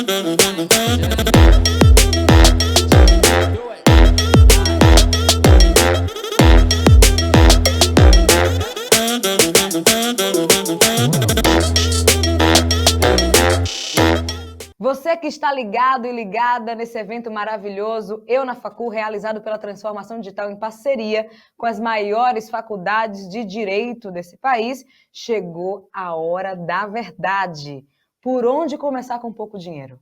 Você que está ligado e ligada nesse evento maravilhoso, Eu na Facu, realizado pela Transformação Digital em parceria com as maiores faculdades de direito desse país, chegou a hora da verdade. Por onde começar com pouco dinheiro?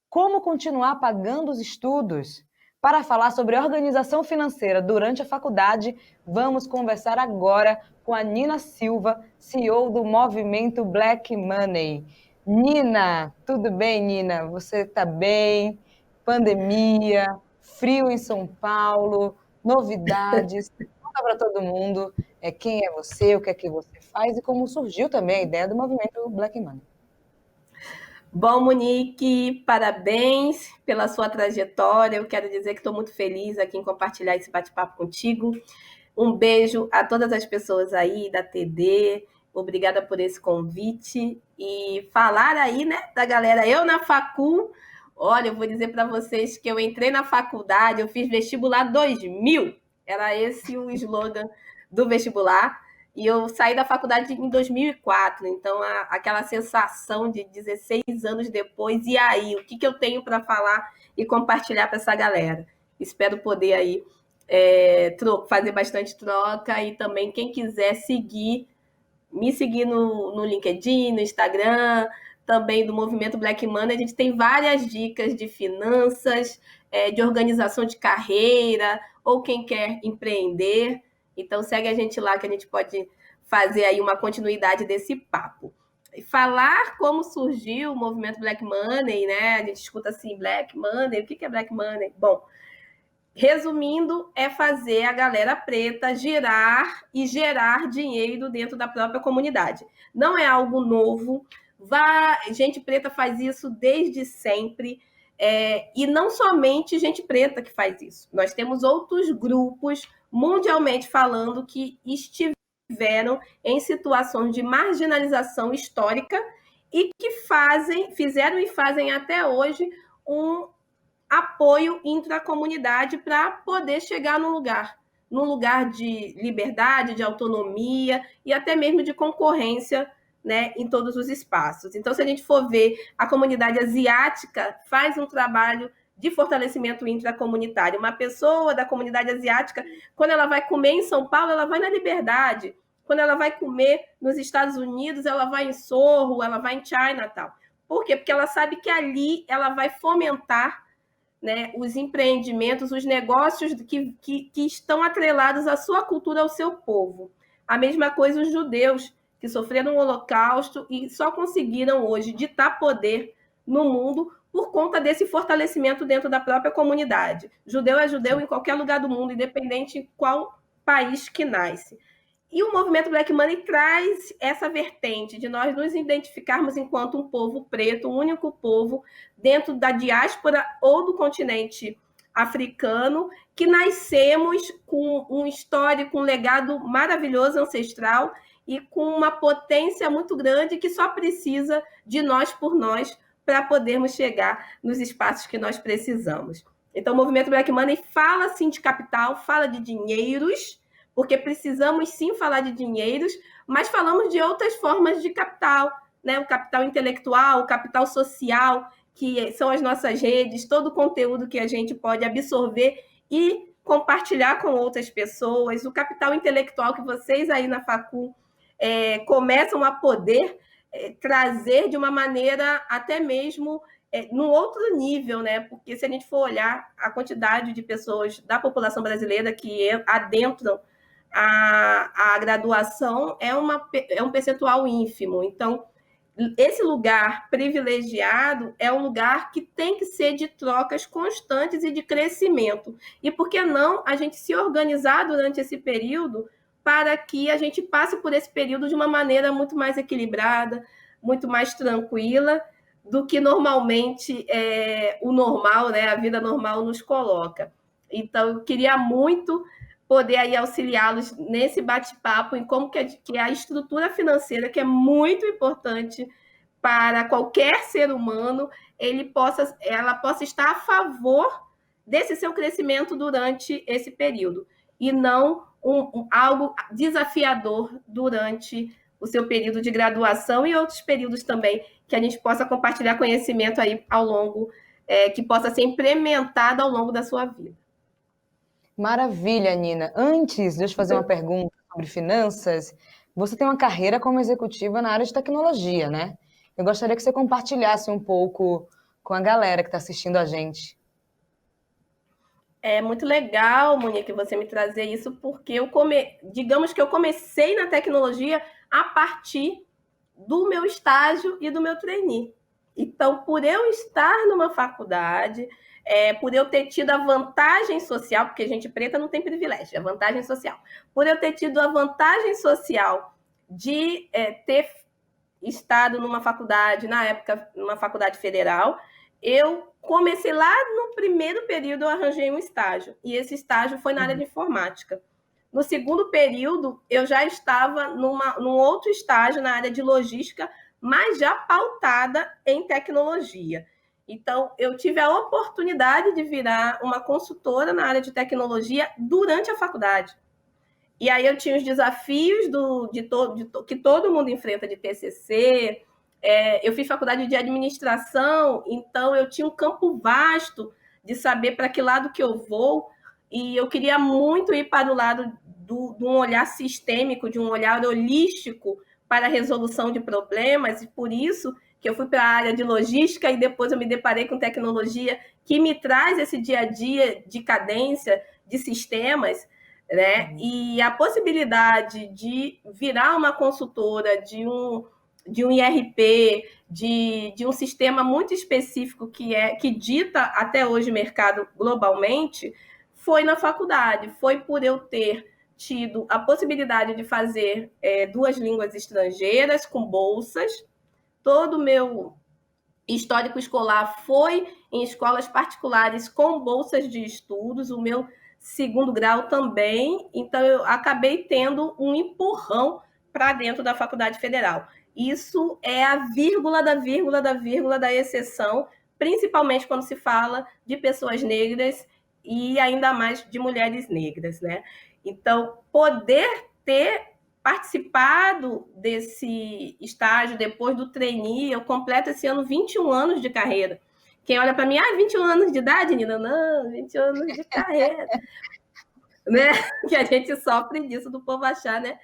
Como continuar pagando os estudos? Para falar sobre organização financeira durante a faculdade, vamos conversar agora com a Nina Silva, CEO do movimento Black Money. Nina, tudo bem, Nina? Você está bem? Pandemia, frio em São Paulo, novidades. Conta para todo mundo quem é você, o que é que você faz e como surgiu também a ideia do movimento Black Money. Bom, Monique, parabéns pela sua trajetória. Eu quero dizer que estou muito feliz aqui em compartilhar esse bate-papo contigo. Um beijo a todas as pessoas aí da TD. Obrigada por esse convite. E falar aí, né, da galera, eu na Facu. Olha, eu vou dizer para vocês que eu entrei na faculdade, eu fiz vestibular 2000. Era esse o slogan do vestibular. E eu saí da faculdade em 2004, então aquela sensação de 16 anos depois, e aí, o que eu tenho para falar e compartilhar para essa galera? Espero poder aí fazer bastante troca, e também quem quiser me seguir no LinkedIn, no Instagram, também do Movimento Black Money, a gente tem várias dicas de finanças, de organização de carreira, ou quem quer empreender. Então, segue a gente lá que a gente pode fazer aí uma continuidade desse papo. Falar como surgiu o movimento Black Money, né? A gente escuta assim, Black Money, o que é Black Money? Bom, resumindo, é fazer a galera preta girar e gerar dinheiro dentro da própria comunidade. Não é algo novo, gente preta faz isso desde sempre, e não somente gente preta que faz isso. Nós temos outros grupos, mundialmente falando, que estiveram em situações de marginalização histórica e que fizeram e fazem até hoje um apoio intracomunidade para poder chegar num lugar de liberdade, de autonomia e até mesmo de concorrência, né, em todos os espaços. Então, se a gente for ver, a comunidade asiática faz um trabalho de fortalecimento intracomunitário. Uma pessoa da comunidade asiática, quando ela vai comer em São Paulo, ela vai na Liberdade. Quando ela vai comer nos Estados Unidos, ela vai em Sorro, ela vai em Chinatown. Por quê? Porque ela sabe que ali ela vai fomentar, né, os empreendimentos, os negócios que estão atrelados à sua cultura, ao seu povo. A mesma coisa os judeus, que sofreram o Holocausto e só conseguiram hoje ditar poder no mundo por conta desse fortalecimento dentro da própria comunidade. Judeu é judeu em qualquer lugar do mundo, independente de qual país que nasce. E o movimento Black Money traz essa vertente de nós nos identificarmos enquanto um povo preto, um único povo, dentro da diáspora ou do continente africano, que nascemos com um histórico, um legado maravilhoso, ancestral, e com uma potência muito grande que só precisa de nós por nós para podermos chegar nos espaços que nós precisamos. Então, o movimento Black Money fala, sim, de capital, fala de dinheiros, porque precisamos, sim, falar de dinheiros, mas falamos de outras formas de capital, né? O capital intelectual, o capital social, que são as nossas redes, todo o conteúdo que a gente pode absorver e compartilhar com outras pessoas, o capital intelectual que vocês aí na Facu começam a poder trazer de uma maneira até mesmo num outro nível, né? Porque se a gente for olhar a quantidade de pessoas da população brasileira que adentram a graduação, é um percentual ínfimo. Então, esse lugar privilegiado é um lugar que tem que ser de trocas constantes e de crescimento. E por que não a gente se organizar durante esse período para que a gente passe por esse período de uma maneira muito mais equilibrada, muito mais tranquila do que normalmente o normal, né, a vida normal nos coloca. Então, eu queria muito poder aí auxiliá-los nesse bate-papo em como que a estrutura financeira, que é muito importante para qualquer ser humano, ela possa estar a favor desse seu crescimento durante esse período, e não algo desafiador durante o seu período de graduação e outros períodos também, que a gente possa compartilhar conhecimento aí ao longo, que possa ser implementado ao longo da sua vida. Maravilha, Nina. Antes de eu te fazer uma pergunta sobre finanças, você tem uma carreira como executiva na área de tecnologia, né? Eu gostaria que você compartilhasse um pouco com a galera que está assistindo a gente. É muito legal, Monique, você me trazer isso, porque digamos que eu comecei na tecnologia a partir do meu estágio e do meu trainee. Então, por eu estar numa faculdade, por eu ter tido a vantagem social, porque gente preta não tem privilégio, a vantagem social. Por eu ter tido a vantagem social de ter estado numa faculdade, na época, numa faculdade federal, eu comecei lá no primeiro período, eu arranjei um estágio, e esse estágio foi na área de informática. No segundo período, eu já estava num outro estágio na área de logística, mas já pautada em tecnologia. Então, eu tive a oportunidade de virar uma consultora na área de tecnologia durante a faculdade. E aí eu tinha os desafios que todo mundo enfrenta de TCC. Eu fiz faculdade de administração, então eu tinha um campo vasto de saber para que lado que eu vou, e eu queria muito ir para o lado de um olhar sistêmico, de um olhar holístico para a resolução de problemas, e por isso que eu fui para a área de logística e depois eu me deparei com tecnologia que me traz esse dia a dia de cadência, de sistemas, né? E a possibilidade de virar uma consultora de um IRP, de um sistema muito específico que dita até hoje o mercado globalmente, foi na faculdade, foi por eu ter tido a possibilidade de fazer 2 línguas estrangeiras com bolsas. Todo o meu histórico escolar foi em escolas particulares com bolsas de estudos, o meu segundo grau também, então eu acabei tendo um empurrão para dentro da Faculdade Federal. Isso é a vírgula da vírgula da vírgula da exceção, principalmente quando se fala de pessoas negras e ainda mais de mulheres negras, né? Então, poder ter participado desse estágio depois do trainee, eu completo esse ano 21 anos de carreira. Quem olha para mim, 21 anos de idade, Nina? Não, 20 anos de carreira. Né? Que a gente sofre disso, do povo achar, né,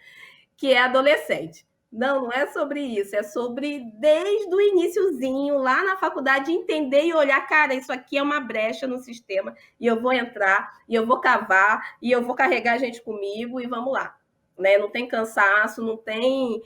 que é adolescente. Não, não é sobre isso, é sobre desde o iniciozinho, lá na faculdade, entender e olhar, cara, isso aqui é uma brecha no sistema, e eu vou entrar, e eu vou cavar, e eu vou carregar a gente comigo, e vamos lá. Né? Não tem cansaço, não tem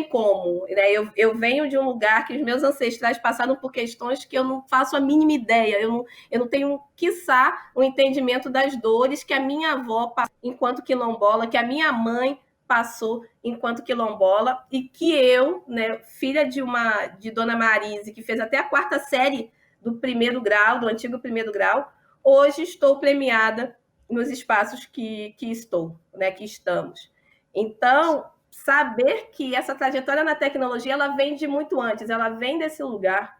como. Né? Eu venho de um lugar que os meus ancestrais passaram por questões que eu não faço a mínima ideia, eu não tenho, quiçá, o entendimento das dores que a minha avó passou enquanto quilombola, que a minha mãe passou enquanto quilombola, e que eu, né, filha de Dona Marise, que fez até a 4ª série do primeiro grau, do antigo primeiro grau, hoje estou premiada nos espaços que estou, né, que estamos. Então, saber que essa trajetória na tecnologia, ela vem de muito antes, ela vem desse lugar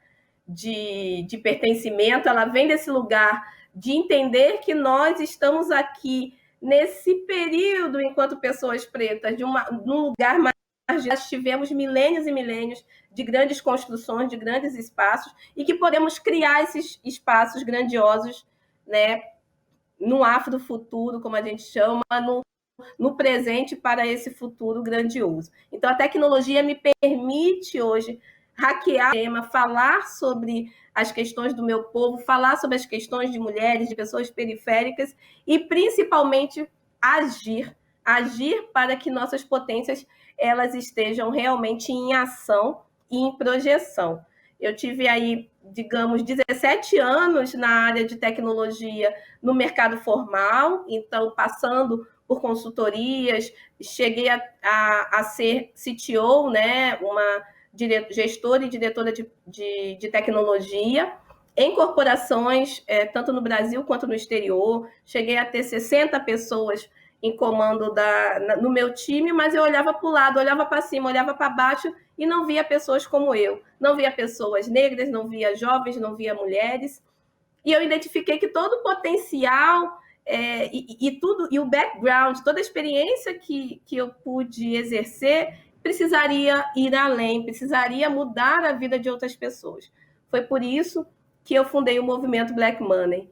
de pertencimento, ela vem desse lugar de entender que nós estamos aqui nesse período, enquanto pessoas pretas, num lugar mais nós tivemos milênios e milênios de grandes construções, de grandes espaços, e que podemos criar esses espaços grandiosos, né, no afrofuturo, como a gente chama, no presente para esse futuro grandioso. Então, a tecnologia me permite hoje hackear o tema, falar sobre as questões do meu povo, falar sobre as questões de mulheres, de pessoas periféricas e, principalmente, agir para que nossas potências elas estejam realmente em ação e em projeção. Eu tive aí, digamos, 17 anos na área de tecnologia no mercado formal, então passando por consultorias, cheguei a ser CTO, né, uma gestora e diretora de tecnologia em corporações, tanto no Brasil quanto no exterior. Cheguei a ter 60 pessoas em comando no meu time, mas eu olhava para o lado, olhava para cima, olhava para baixo e não via pessoas como eu, não via pessoas negras, não via jovens, não via mulheres, e eu identifiquei que todo o potencial tudo, e o background, toda a experiência que eu pude exercer, precisaria ir além, precisaria mudar a vida de outras pessoas. Foi por isso que eu fundei o movimento Black Money.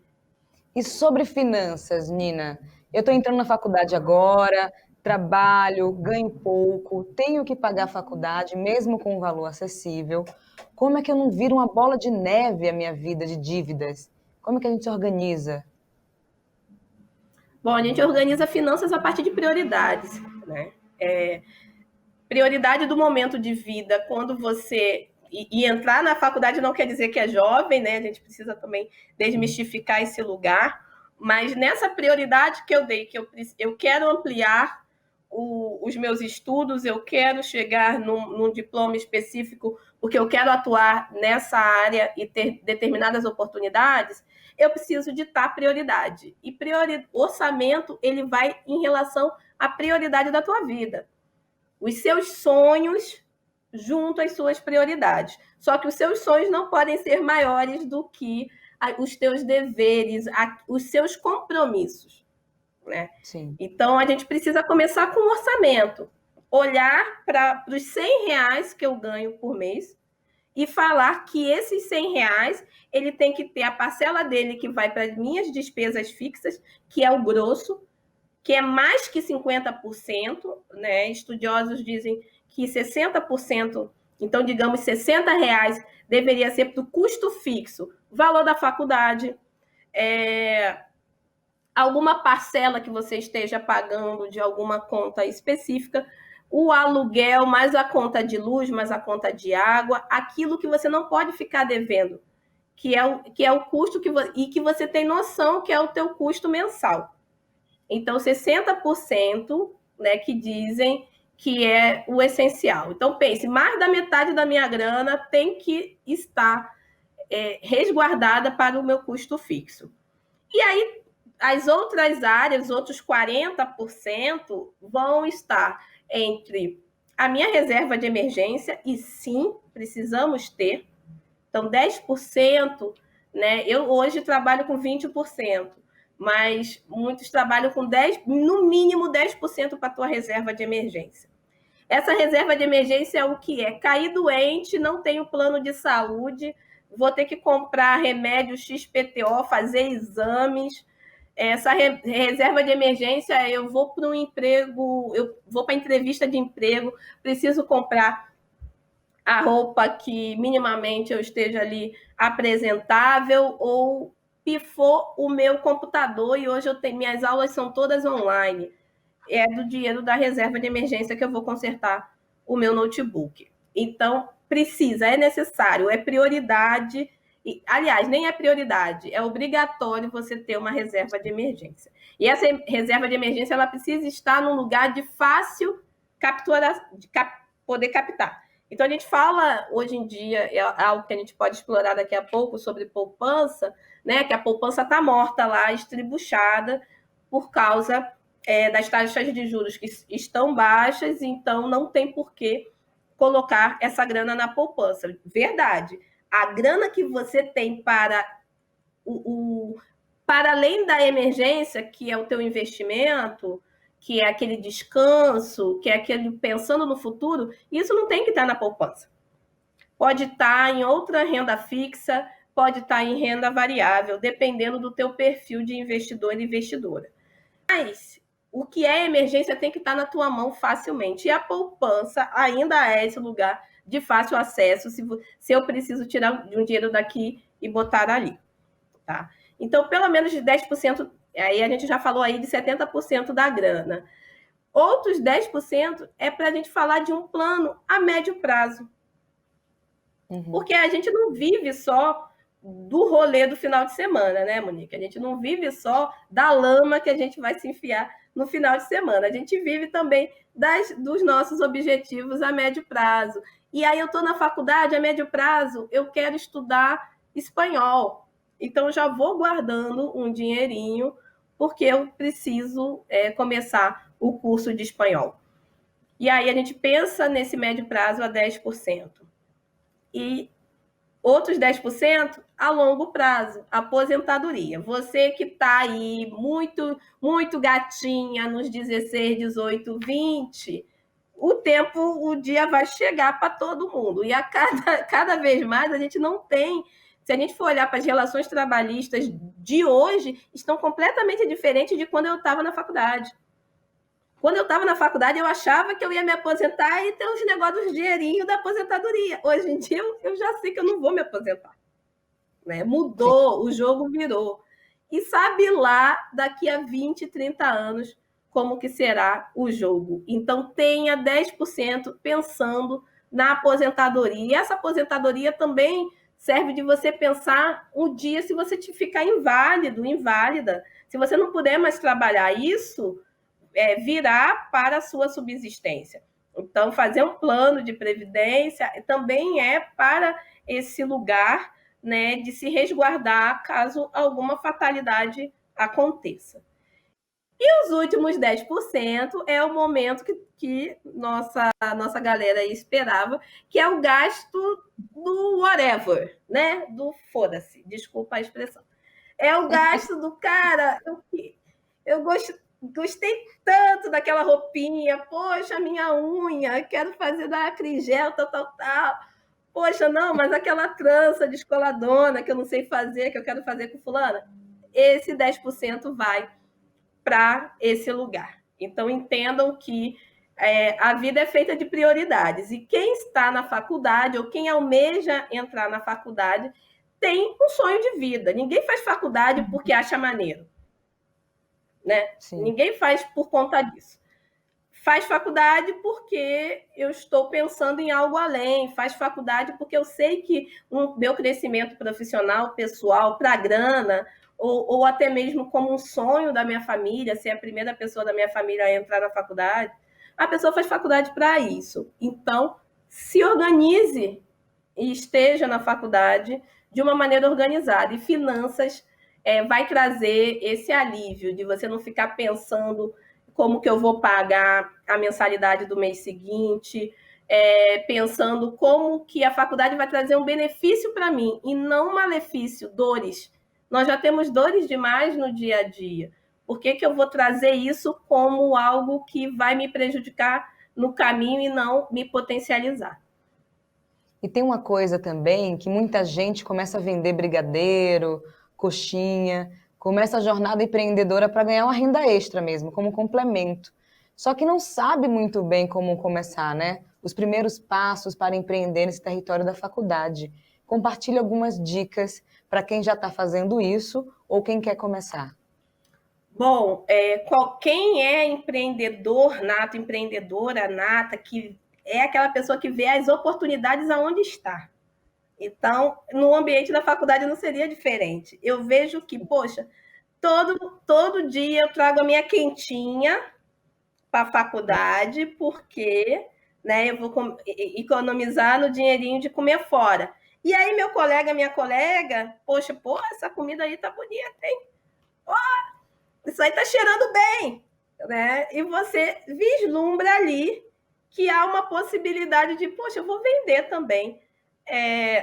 E sobre finanças, Nina? Eu estou entrando na faculdade agora, trabalho, ganho pouco, tenho que pagar a faculdade, mesmo com um valor acessível. Como é que eu não viro uma bola de neve a minha vida de dívidas? Como é que a gente se organiza? Bom, a gente organiza finanças a partir de prioridades, né? Prioridade do momento de vida, quando você. E entrar na faculdade não quer dizer que é jovem, né? A gente precisa também desmistificar esse lugar. Mas nessa prioridade que eu dei, que eu quero ampliar os meus estudos, eu quero chegar num diploma específico, porque eu quero atuar nessa área e ter determinadas oportunidades, eu preciso ditar prioridade. E orçamento, ele vai em relação à prioridade da tua vida. Os seus sonhos junto às suas prioridades. Só que os seus sonhos não podem ser maiores do que os teus deveres, os seus compromissos, né? Sim. Então, a gente precisa começar com um orçamento. Olhar para os R$ 100 que eu ganho por mês e falar que esses R$ 100, ele tem que ter a parcela dele que vai para as minhas despesas fixas, que é o grosso, que é mais que 50%, né? Estudiosos dizem que 60%, então, digamos, R$ 60 deveria ser para o custo fixo, valor da faculdade, alguma parcela que você esteja pagando de alguma conta específica, o aluguel, mais a conta de luz, mais a conta de água, aquilo que você não pode ficar devendo, que é o custo e que você tem noção que é o teu custo mensal. Então, 60%, né, que dizem que é o essencial. Então, pense, mais da metade da minha grana tem que estar resguardada para o meu custo fixo. E aí, as outras áreas, os outros 40%, vão estar entre a minha reserva de emergência, e sim, precisamos ter. Então, 10%, né? Eu hoje trabalho com 20%, mas muitos trabalham com 10%, no mínimo 10% para a tua reserva de emergência. Essa reserva de emergência é o que é? Cair doente, não tenho plano de saúde, vou ter que comprar remédio XPTO, fazer exames. Essa reserva de emergência, eu vou para um emprego, eu vou para entrevista de emprego, preciso comprar a roupa que minimamente eu esteja ali apresentável, ou pifou o meu computador e hoje minhas aulas são todas online. É do dinheiro da reserva de emergência que eu vou consertar o meu notebook. Então, é necessário, é prioridade. Aliás, nem é prioridade, é obrigatório você ter uma reserva de emergência. E essa reserva de emergência, ela precisa estar num lugar de fácil captura, poder captar. Então, a gente fala, hoje em dia, é algo que a gente pode explorar daqui a pouco, sobre poupança, né? Que a poupança está morta lá, estribuchada, por causa das taxas de juros que estão baixas, então não tem por que colocar essa grana na poupança. Verdade. A grana que você tem para para além da emergência, que é o teu investimento, que é aquele descanso, que é aquele pensando no futuro, isso não tem que estar na poupança. Pode estar em outra renda fixa, pode estar em renda variável, dependendo do teu perfil de investidor e investidora. Mas o que é emergência tem que estar na tua mão facilmente. E a poupança ainda é esse lugar de fácil acesso, se eu preciso tirar um dinheiro daqui e botar ali. Tá? Então, pelo menos de 10%, aí a gente já falou aí de 70% da grana. Outros 10% é para a gente falar de um plano a médio prazo. Porque a gente não vive só do rolê do final de semana, né, Monique? A gente não vive só da lama que a gente vai se enfiar no final de semana. A gente vive também dos nossos objetivos a médio prazo. E aí eu estou na faculdade, a médio prazo, eu quero estudar espanhol. Então, já vou guardando um dinheirinho, porque eu preciso começar o curso de espanhol. E aí a gente pensa nesse médio prazo a 10%. E outros 10% a longo prazo, aposentadoria. Você que está aí muito, muito gatinha nos 16, 18, 20, o dia vai chegar para todo mundo. E cada vez mais a gente não tem. Se a gente for olhar para as relações trabalhistas de hoje, estão completamente diferentes de quando eu estava na faculdade. Quando eu estava na faculdade, eu achava que eu ia me aposentar e ter os negócios do dinheirinho da aposentadoria. Hoje em dia, eu já sei que eu não vou me aposentar. Né? Mudou, o jogo virou. E sabe lá, daqui a 20, 30 anos, como que será o jogo. Então, tenha 10% pensando na aposentadoria. E essa aposentadoria também serve de você pensar um dia se você ficar inválido, inválida. Se você não puder mais trabalhar isso, virá para a sua subsistência. Então, fazer um plano de previdência também é para esse lugar, né, de se resguardar caso alguma fatalidade aconteça. E os últimos 10% é o momento que nossa galera esperava, que é o gasto do whatever, né? Do foda-se, desculpa a expressão. É o gasto do cara. Eu gostei tanto daquela roupinha, poxa, minha unha, quero fazer da acrigel, tal. Poxa, não, mas aquela trança descoladona que eu não sei fazer, que eu quero fazer com fulana, esse 10% vai para esse lugar. Então, entendam que a vida é feita de prioridades. E quem está na faculdade, ou quem almeja entrar na faculdade, tem um sonho de vida. Ninguém faz faculdade porque acha maneiro. Né? Ninguém faz por conta disso. Faz faculdade porque eu estou pensando em algo além. Faz faculdade porque eu sei que o meu crescimento profissional, pessoal, para a grana, ou até mesmo como um sonho da minha família, ser a primeira pessoa da minha família a entrar na faculdade, a pessoa faz faculdade para isso. Então, se organize e esteja na faculdade de uma maneira organizada. E finanças vai trazer esse alívio de você não ficar pensando como que eu vou pagar a mensalidade do mês seguinte, pensando como que a faculdade vai trazer um benefício para mim e não um malefício, dores. Nós já temos dores demais no dia a dia. Por que eu vou trazer isso como algo que vai me prejudicar no caminho e não me potencializar? E tem uma coisa também que muita gente começa a vender brigadeiro, coxinha, começa a jornada empreendedora para ganhar uma renda extra mesmo, como complemento. Só que não sabe muito bem como começar, né? Os primeiros passos para empreender nesse território da faculdade. Compartilhe algumas dicas para quem já está fazendo isso ou quem quer começar. Bom, quem é empreendedor nato, empreendedora nata, que é aquela pessoa que vê as oportunidades aonde está. Então, no ambiente da faculdade não seria diferente. Eu vejo que, poxa, todo dia eu trago a minha quentinha para a faculdade, porque né, eu vou economizar no dinheirinho de comer fora. E aí, meu colega, minha colega, poxa, essa comida aí tá bonita, hein? Isso aí tá cheirando bem, né? E você vislumbra ali que há uma possibilidade de, poxa, eu vou vender também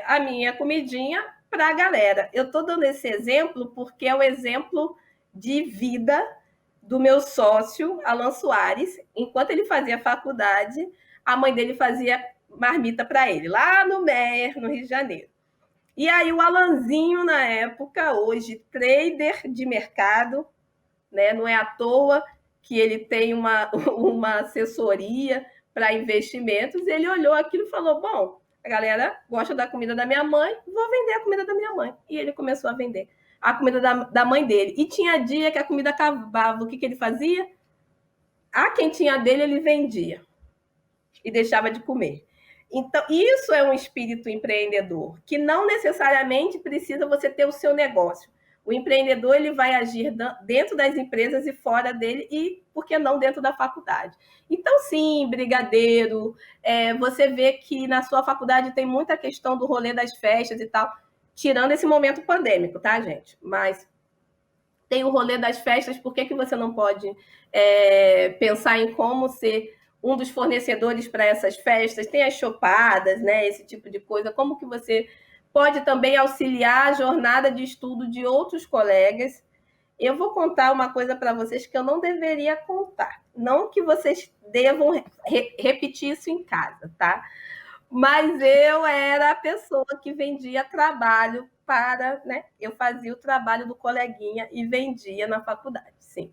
a minha comidinha para a galera. Eu estou dando esse exemplo porque é o exemplo de vida do meu sócio, Alan Soares. Enquanto ele fazia faculdade, a mãe dele fazia marmita para ele, lá no Meier, no Rio de Janeiro. E aí o Alanzinho, na época, hoje trader de mercado, né? Não é à toa que ele tem uma assessoria para investimentos, ele olhou aquilo e falou, bom, a galera gosta da comida da minha mãe, vou vender a comida da minha mãe. E ele começou a vender a comida da mãe dele. E tinha dia que a comida acabava. O que ele fazia? A quentinha dele ele vendia e deixava de comer. Então, isso é um espírito empreendedor, que não necessariamente precisa você ter o seu negócio. O empreendedor ele vai agir dentro das empresas e fora dele, e por que não dentro da faculdade? Então, sim, brigadeiro, você vê que na sua faculdade tem muita questão do rolê das festas e tal, tirando esse momento pandêmico, tá, gente? Mas tem o rolê das festas, por que você não pode pensar em como ser um dos fornecedores para essas festas, tem as chopadas, né, esse tipo de coisa. Como que você pode também auxiliar a jornada de estudo de outros colegas? Eu vou contar uma coisa para vocês que eu não deveria contar. Não que vocês devam repetir isso em casa, tá? Mas eu era a pessoa que vendia trabalho para, né? Eu fazia o trabalho do coleguinha e vendia na faculdade, sim.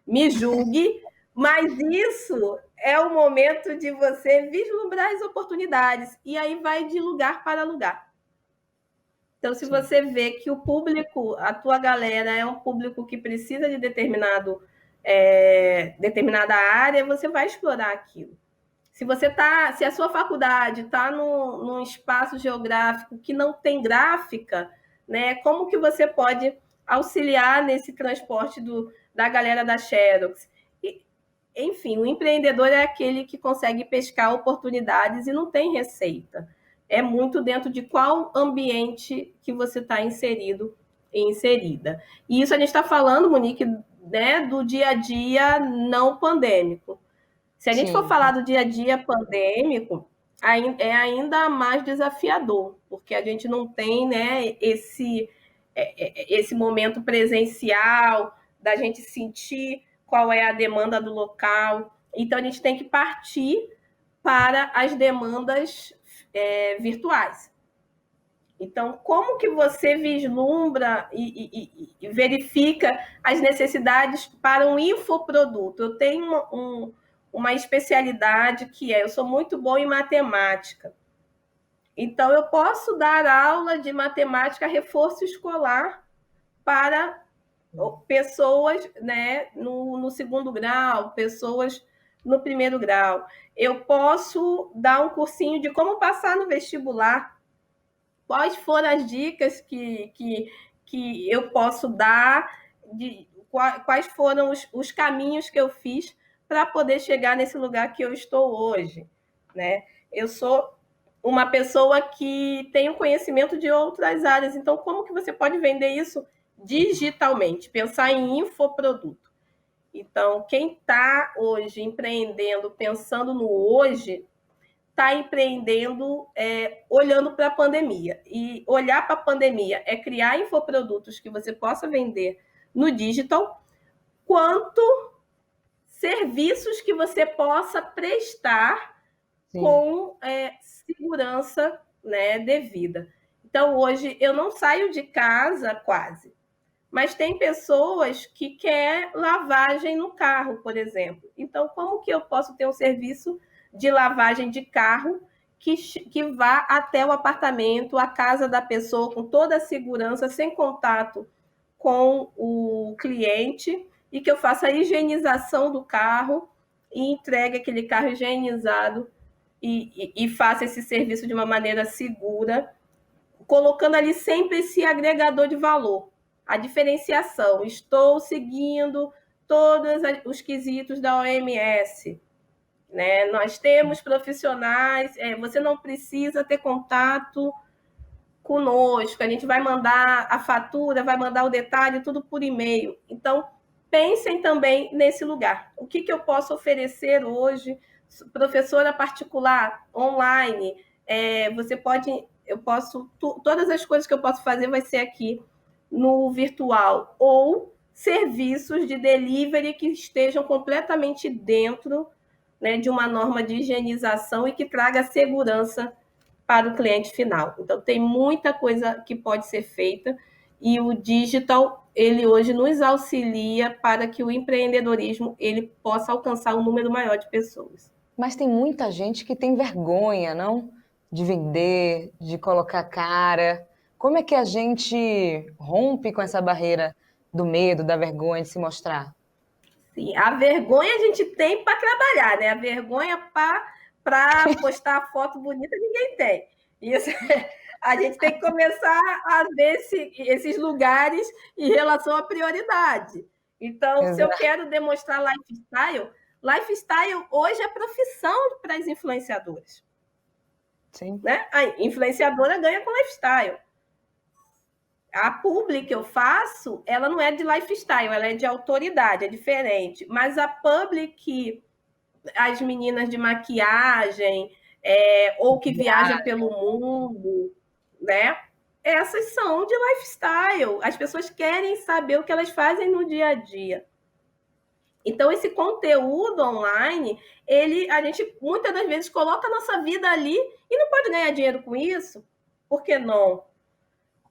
Me julgue, mas isso é o momento de você vislumbrar as oportunidades. E aí vai de lugar para lugar. Então, se você vê que o público, a tua galera é um público que precisa de determinada área, você vai explorar aquilo. Se a sua faculdade está num espaço geográfico que não tem gráfica, né, como que você pode auxiliar nesse transporte da galera da Xerox? Enfim, o empreendedor é aquele que consegue pescar oportunidades e não tem receita. É muito dentro de qual ambiente que você está inserido e inserida. E isso a gente está falando, Monique, né, do dia a dia não pandêmico. Se a gente for Sim. falar do dia a dia pandêmico, é ainda mais desafiador, porque a gente não tem, né, esse momento presencial da gente sentir qual é a demanda do local. Então, a gente tem que partir para as demandas virtuais. Então, como que você vislumbra e verifica as necessidades para um infoproduto? Eu tenho uma especialidade que eu sou muito boa em matemática. Então, eu posso dar aula de matemática reforço escolar para pessoas, né, no segundo grau, pessoas no primeiro grau. Eu posso dar um cursinho de como passar no vestibular. Quais foram as dicas que eu posso dar, quais foram os caminhos que eu fiz para poder chegar nesse lugar que eu estou hoje, né? Eu sou uma pessoa que tem o conhecimento de outras áreas, então como que você pode vender isso digitalmente? Pensar em infoproduto. Então, quem está hoje empreendendo, pensando no hoje, está empreendendo olhando para a pandemia. E olhar para a pandemia é criar infoprodutos que você possa vender no digital, quanto serviços que você possa prestar Sim. com segurança, né, devida. Então, hoje, eu não saio de casa quase, mas tem pessoas que querem lavagem no carro, por exemplo. Então, como que eu posso ter um serviço de lavagem de carro que vá até o apartamento, a casa da pessoa, com toda a segurança, sem contato com o cliente, e que eu faça a higienização do carro e entregue aquele carro higienizado e faça esse serviço de uma maneira segura, colocando ali sempre esse agregador de valor, a diferenciação. Estou seguindo todos os quesitos da OMS. Né? Nós temos profissionais, você não precisa ter contato conosco, a gente vai mandar a fatura, vai mandar o detalhe, tudo por e-mail. Então, pensem também nesse lugar. O que eu posso oferecer hoje? Professora particular, online, você pode, todas as coisas que eu posso fazer vai ser aqui no virtual, ou serviços de delivery que estejam completamente dentro, né, de uma norma de higienização e que traga segurança para o cliente final. Então, tem muita coisa que pode ser feita e o digital, ele hoje nos auxilia para que o empreendedorismo ele possa alcançar um número maior de pessoas. Mas tem muita gente que tem vergonha, não? De vender, de colocar cara. Como é que a gente rompe com essa barreira do medo, da vergonha de se mostrar? Sim, a vergonha a gente tem para trabalhar, né? A vergonha para postar foto bonita ninguém tem. Isso, a gente tem que começar a ver esses lugares em relação à prioridade. Então, se eu Exato. quero demonstrar lifestyle hoje é profissão para as influenciadoras. Sim. Né? A influenciadora ganha com lifestyle. A publi que eu faço, ela não é de lifestyle, ela é de autoridade, é diferente. Mas a publi as meninas de maquiagem, ou que viaja pelo mundo, né? Essas são de lifestyle. As pessoas querem saber o que elas fazem no dia a dia. Então, esse conteúdo online, a gente muitas das vezes coloca a nossa vida ali e não pode ganhar dinheiro com isso. Por que não?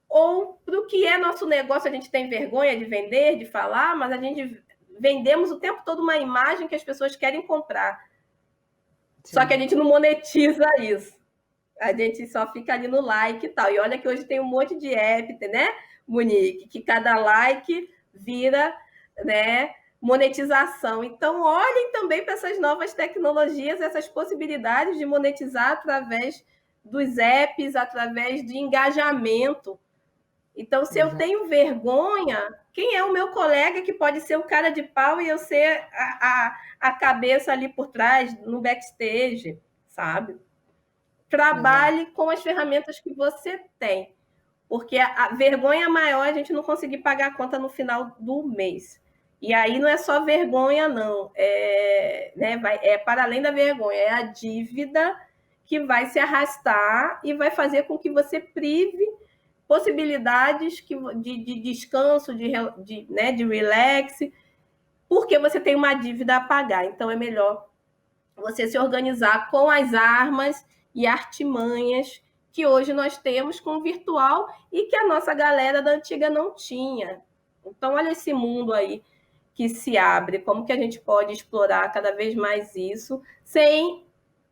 Ou para o que é nosso negócio, a gente tem vergonha de vender, de falar, mas a gente vendemos o tempo todo uma imagem que as pessoas querem comprar. Sim. Só que a gente não monetiza isso. A gente só fica ali no like e tal. E olha que hoje tem um monte de app, né, Monique? Que cada like vira, né, monetização. Então, olhem também para essas novas tecnologias, essas possibilidades de monetizar através dos apps, através de engajamento. Então, se eu tenho vergonha, quem é o meu colega que pode ser o cara de pau e eu ser a cabeça ali por trás, no backstage, sabe? Trabalhe com as ferramentas que você tem. Porque a vergonha maior é a gente não conseguir pagar a conta no final do mês. E aí não é só vergonha, não. É para além da vergonha, é a dívida que vai se arrastar e vai fazer com que você prive possibilidades de descanso, de relax, porque você tem uma dívida a pagar. Então, é melhor você se organizar com as armas e artimanhas que hoje nós temos com o virtual e que a nossa galera da antiga não tinha. Então, olha esse mundo aí que se abre, como que a gente pode explorar cada vez mais isso, sem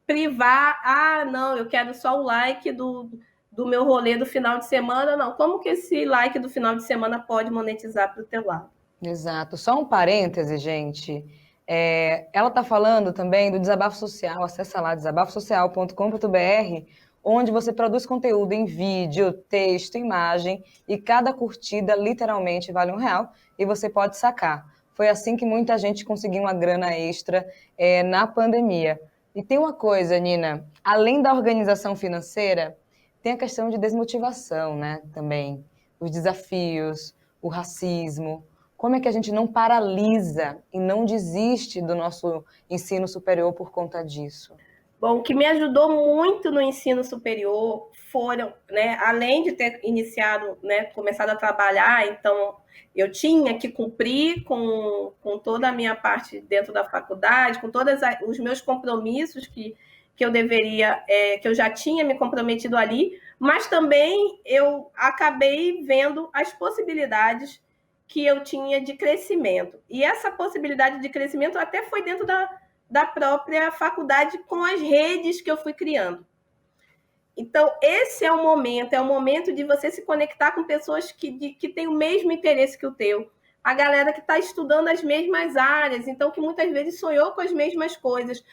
privar, não, eu quero só o like do meu rolê do final de semana, não. Como que esse like do final de semana pode monetizar para o teu lado? Exato. Só um parêntese, gente. Ela está falando também do Desabafo Social. Acessa lá, desabafosocial.com.br, onde você produz conteúdo em vídeo, texto, imagem, e cada curtida literalmente vale R$1 e você pode sacar. Foi assim que muita gente conseguiu uma grana extra na pandemia. E tem uma coisa, Nina, além da organização financeira, tem a questão de desmotivação, né, também. Os desafios, o racismo. Como é que a gente não paralisa e não desiste do nosso ensino superior por conta disso? Bom, o que me ajudou muito no ensino superior foram, né, além de ter iniciado, né, começado a trabalhar, então eu tinha que cumprir com toda a minha parte dentro da faculdade, com todos os meus compromissos que eu deveria, que eu já tinha me comprometido ali, mas também eu acabei vendo as possibilidades que eu tinha de crescimento. E essa possibilidade de crescimento até foi dentro da própria faculdade com as redes que eu fui criando. Então, esse é o momento de você se conectar com pessoas que têm o mesmo interesse que o teu. A galera que está estudando as mesmas áreas, então que muitas vezes sonhou com as mesmas coisas.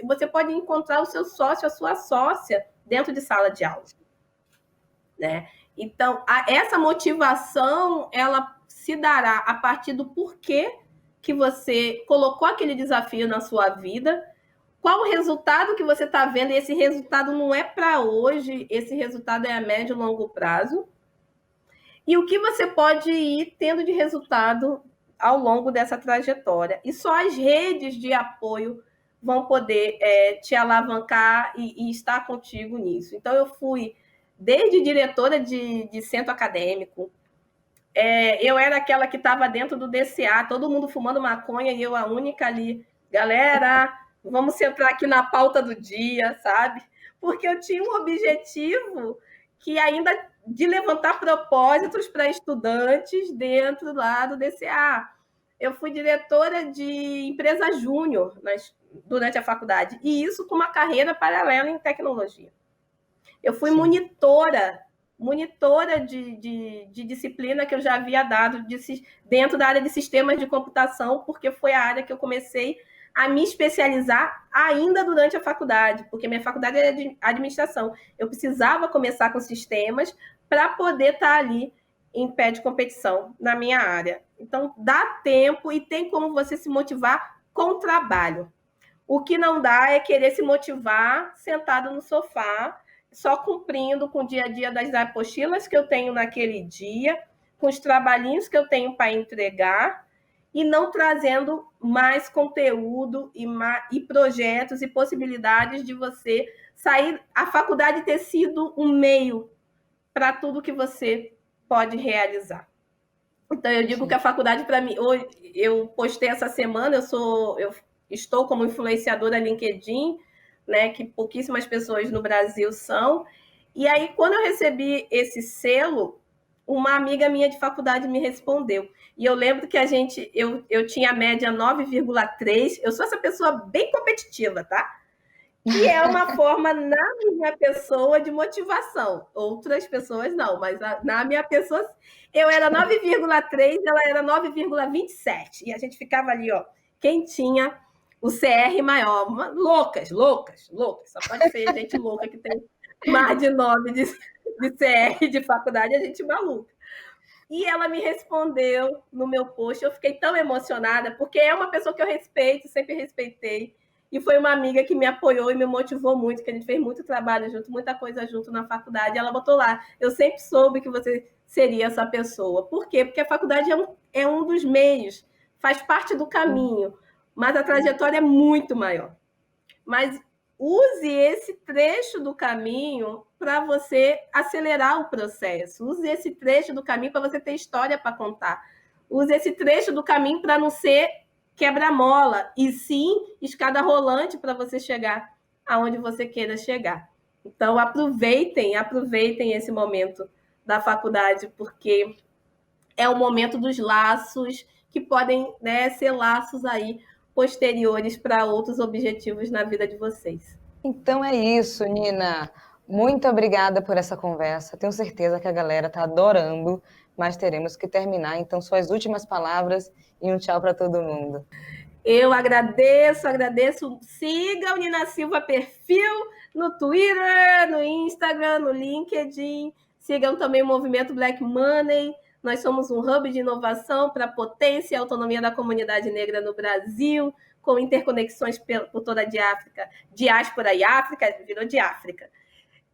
Você pode encontrar o seu sócio, a sua sócia, dentro de sala de aula. Né? Então, essa motivação, ela se dará a partir do porquê que você colocou aquele desafio na sua vida, qual o resultado que você está vendo, e esse resultado não é para hoje, esse resultado é a médio e longo prazo, e o que você pode ir tendo de resultado ao longo dessa trajetória. E só as redes de apoio vão poder te alavancar e estar contigo nisso. Então, eu fui desde diretora de centro acadêmico, eu era aquela que estava dentro do DCA, todo mundo fumando maconha e eu a única ali. Galera, vamos centrar aqui na pauta do dia, sabe? Porque eu tinha um objetivo que ainda de levantar propósitos para estudantes dentro lá do DCA. Eu fui diretora de empresa júnior durante a faculdade, e isso com uma carreira paralela em tecnologia. Eu fui monitora de disciplina que eu já havia dado dentro da área de sistemas de computação, porque foi a área que eu comecei a me especializar ainda durante a faculdade, porque minha faculdade era de administração. Eu precisava começar com sistemas para poder estar ali em pé de competição na minha área. Então, dá tempo e tem como você se motivar com o trabalho. O que não dá é querer se motivar sentado no sofá, só cumprindo com o dia a dia das apostilas que eu tenho naquele dia, com os trabalhinhos que eu tenho para entregar, e não trazendo mais conteúdo e projetos e possibilidades de você sair, a faculdade ter sido um meio para tudo que você pode realizar. Então, eu digo que a faculdade, para mim, hoje, eu postei essa semana, eu estou como influenciadora LinkedIn, né, que pouquíssimas pessoas no Brasil são. E aí, quando eu recebi esse selo, uma amiga minha de faculdade me respondeu. E eu lembro que eu tinha a média 9,3. Eu sou essa pessoa bem competitiva, tá? E é uma forma, na minha pessoa, de motivação. Outras pessoas não, mas na minha pessoa, eu era 9,3, ela era 9,27. E a gente ficava ali, ó, quem tinha o CR maior. Loucas. Só pode ser gente louca que tem mais de 9 de CR de faculdade, a gente maluca. E ela me respondeu no meu post, eu fiquei tão emocionada, porque é uma pessoa que eu respeito, sempre respeitei, e foi uma amiga que me apoiou e me motivou muito, que a gente fez muito trabalho junto, muita coisa junto na faculdade, e ela botou lá, eu sempre soube que você seria essa pessoa. Por quê? Porque a faculdade é um dos meios, faz parte do caminho, mas a trajetória é muito maior. Mas use esse trecho do caminho para você acelerar o processo. Use esse trecho do caminho para você ter história para contar. Use esse trecho do caminho para não ser quebra-mola, e sim escada rolante para você chegar aonde você queira chegar. Então, aproveitem esse momento da faculdade, porque é o momento dos laços que podem, né, ser laços aí posteriores para outros objetivos na vida de vocês. Então é isso, Nina. Muito obrigada por essa conversa. Tenho certeza que a galera está adorando, mas teremos que terminar. Então, suas últimas palavras e um tchau para todo mundo. Eu agradeço. Sigam Nina Silva perfil no Twitter, no Instagram, no LinkedIn. Sigam também o Movimento Black Money. Nós somos um hub de inovação para a potência e autonomia da comunidade negra no Brasil, com interconexões por toda a África, diáspora e África, virou de África.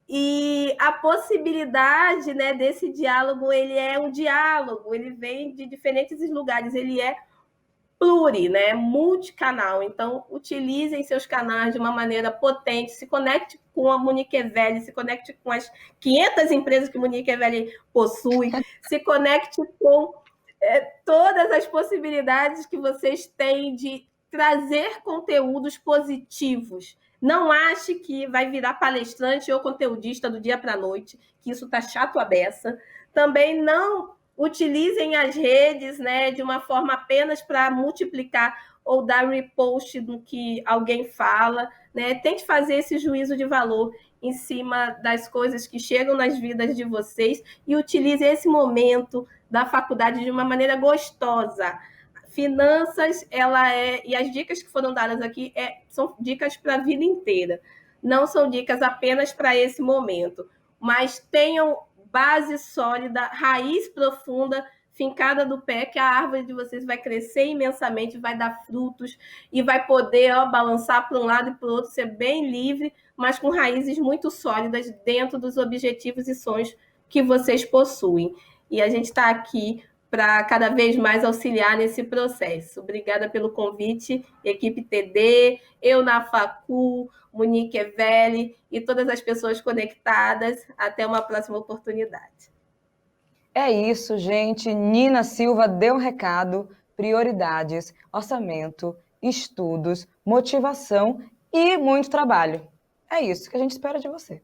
E a possibilidade, né, desse diálogo, ele é um diálogo, ele vem de diferentes lugares, ele é né, multicanal. Então, utilizem seus canais de uma maneira potente, se conecte com a Muniquevelli, se conecte com as 500 empresas que a Muniquevelli possui, se conecte com todas as possibilidades que vocês têm de trazer conteúdos positivos. Não ache que vai virar palestrante ou conteudista do dia para a noite, que isso está chato a beça. Também não utilizem as redes, né, de uma forma apenas para multiplicar ou dar repost do que alguém fala, né? Tente fazer esse juízo de valor em cima das coisas que chegam nas vidas de vocês e utilize esse momento da faculdade de uma maneira gostosa. Finanças, e as dicas que foram dadas aqui são dicas para a vida inteira. Não são dicas apenas para esse momento, mas tenham base sólida, raiz profunda, fincada do pé, que a árvore de vocês vai crescer imensamente, vai dar frutos e vai poder balançar para um lado e para o outro, ser bem livre, mas com raízes muito sólidas dentro dos objetivos e sonhos que vocês possuem. E a gente está aqui para cada vez mais auxiliar nesse processo. Obrigada pelo convite, equipe TD, eu na Facu, Muniquevelli e todas as pessoas conectadas. Até uma próxima oportunidade. É isso, gente. Nina Silva deu um recado, prioridades, orçamento, estudos, motivação e muito trabalho. É isso que a gente espera de você.